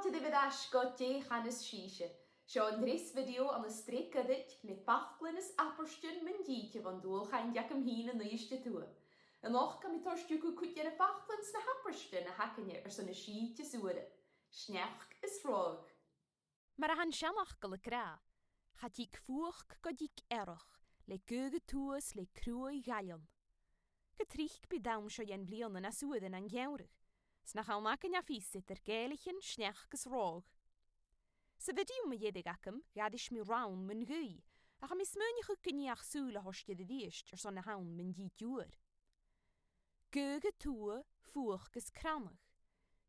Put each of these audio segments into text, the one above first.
Fáilte de bhedas go dé Chanas Sibhse. Seo an dris bhidio an na streicadit le Faclan is A-abairtean min díte van dualchainnt am hín an Sneachd tua. A-nochd mi torstúgu cúte na Faclan na A-abairtean na againn son na síte sùil. Sneachd is rog. Mar a han siamach go le gra, chat ik fuach go dik erach, le göge tuas le crúi galion. Getrich by daum sio jen blion na suuden an geurig, snach al maken ja fisit gelichen sneachgus rog. Se bhidio me jedig acum, gadish mi raun min gui, ach mis munich gynniach sùil hostje de diest son na haun min di duur. Göge tue fuach gus kramach,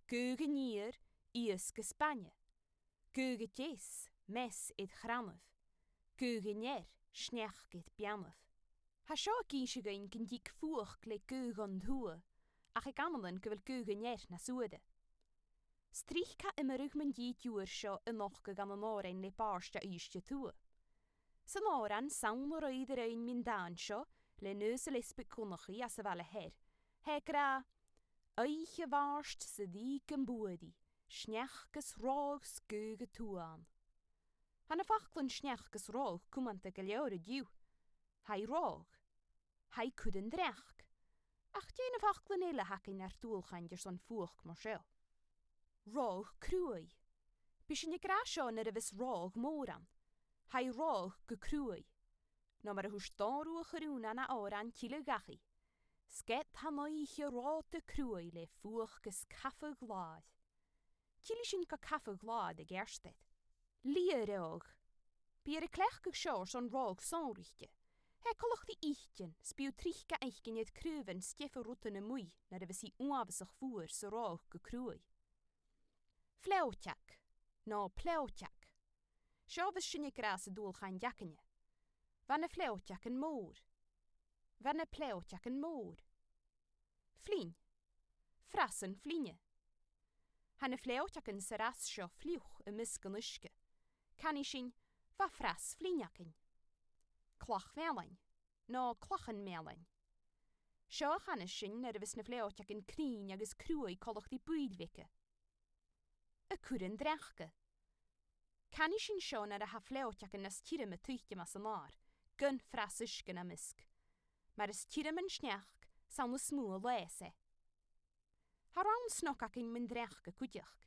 göge nier ies gus Spanje. Göge jes, mes id gramaf. Göge ner, snech git biamaf. Ha sio ginsje gein gyn dik fuach le göge an hua, ach ik amelen gewel göge ner na suede. Strich ka immerug men di duur sio A-nochd gan an oren le barste eistje tue. San oran saun or iedereen min daan sio, le neuse lesbe konnachi as wel her. He gra, eiche warst se dik en boedi. Snechgus rogs göge tuan. Han a Faclan snechgus rog kumante geleure diu. Hai rog. Hai kuden drech. Ach jene Faclan ele hakin er dualchainnt son fuach mar seo. Rog crúi. Bishin je grasio er vis rog moran. Hai rog ge crúi. No mar a hús dáru gerúna na oran kile gachi. Sket han oiche rote crúi le fuach gus kaffe glad. Kili sin go kaffe glad ag ersted. Lia rog. Bi klechgeg seo son rog sonrichte. He kolch die ichtjen, spiu trichke eichgen het kruven stjeffe rottene mui, na de visi onavesig voer so rog gekrui. Fleautjak. No pleautjak. Seo vis sin je grase dualchainnt jakkenje. Wanne fleautjak en moor. Wanne pleautjak en moor. Flien. Frassen flienje. Hanne fleautjakken seras sjo fliuch misken uske. Kan I sin va fras flienjakken. Klachmeling. No klachenmeling. Sjo hanne sin vis ne fleautjakken krien agus krúi kolch die buidwikke. A kuren drechke. Kan I sin sjo na ha fleautjakken nas tire me tuitje mas an ar. Gun fras usken a misk. Maar is tire men snech saun smoe lese. Haraun snokak in min drechke kudjach.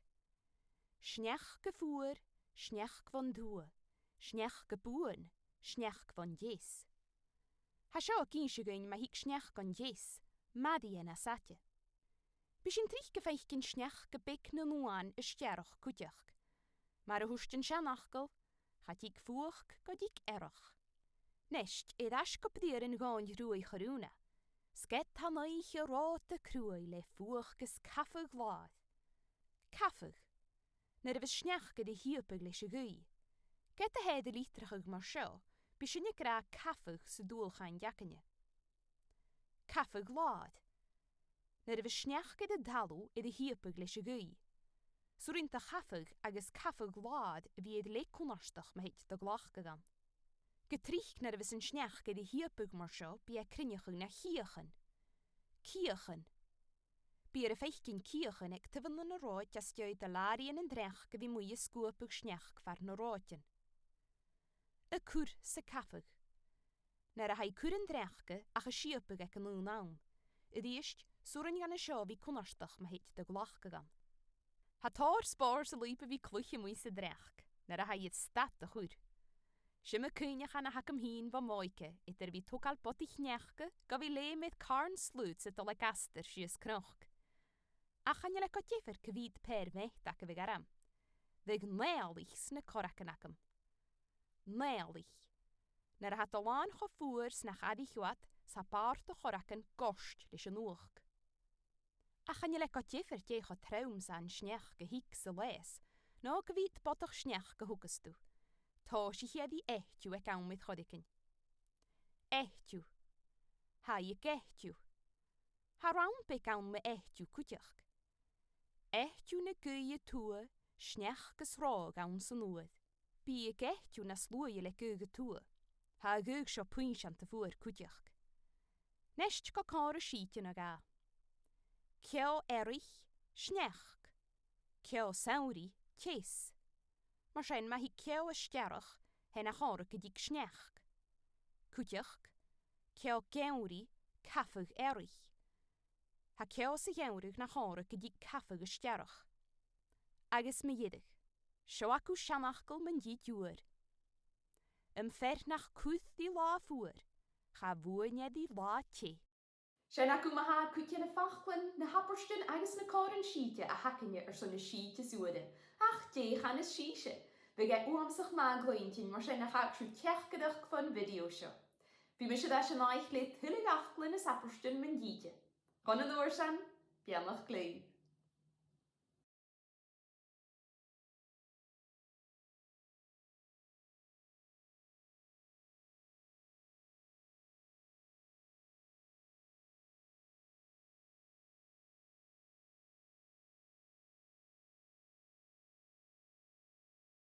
Snech gevoer, snech van doe, snech geboen, snech van jes. Ha sjo kinsje gein ma hik snech kan jes, madi en asatje. Bishin trichke feichkin snech gebek no nuan is stjerch kudjach. Maar a husten sjanachkel, gaat ik voeg god ik erch. Nest edash kopdieren gaan roei geruna. Sket han eiche rote crúi le fuachgus kaffe glad. Kaffig. Ner vis snechke de hiepig le gui. Get de heide litrachig mar seo, bishin je gra kaffig se dualchainnt jakkenje. Kaffe glad. Ner vis snechke de dalu de hiepig le gui. Surint a kaffig agus kaffe glad wie de le konarstach me het de glach gegan. Getrich ner vis een snechke de hiepig mar seo bi krinjachig na hiechen. Kiechen. Bi feichkin kiechen ek te van een rood as juit de larien en drechke wie moeie skoopig snech var na roodjen. A kur se kaffig. Ner a hai kuren drechke a geschiepig ek een naam. Het eerst soren gan a seo wie konarstach me het de glach gegan. Ha tar spaar se liepe wie kluche moeie se drech. Ner a hai het stad de goed. Simme kunja gaan hakem heen van moike, wie tokal potich nechke, ga wie lee met karn sluit zet alle gaster sies knoch. Ach gaan je lekker tjefer kwiet per mechtake we garam. Weg neilig sne korakenakem. Neilig. Ner hat alaan gevoers nach adichwat, sa paarte koraken kost lis een oog. Ach gaan je lekker tjefer tjege traums aan snechke hikse lees, no kwiet potich snechke hoekestu. Tá si hi die echtju ek aan met godiken. Echtju. Ha je gechtju. Ha raun pek aan me echtju kutjach. Echtju ne guie toe, snech gesrog aan se nood. Bi je gechtju na sloeie le guge toe. Ha gug sjo puins aan te voer kutjach. Nest ka kare schietje na ga. Kjau erich, snech. Kjau sauri, ties. Maar zijn ma hi keo sterach hen a chorach ydig snech. Cwtiach, keo gewnri caffag erich. Ha keo sy gewnrich na chorach ydig caffag sterach. Agus me yedig, sio acw sianachgol mynd di dŵr. Fer nach cwth di la fwyr, cha fwynia di la ti. Sien acw maha cwtio na Faclan na haperstyn agus na corin siete a hacinne son na siete sùide. Ach de Chanas Sibhse. We gaan oamsig NicLeòid maar zijn nog ook zo'n tjechgedag van video show. Wie mis je dat je NicLeòid hele Faclan is haperstyn mijn dietje. Kan het door zijn? Bien nog klein.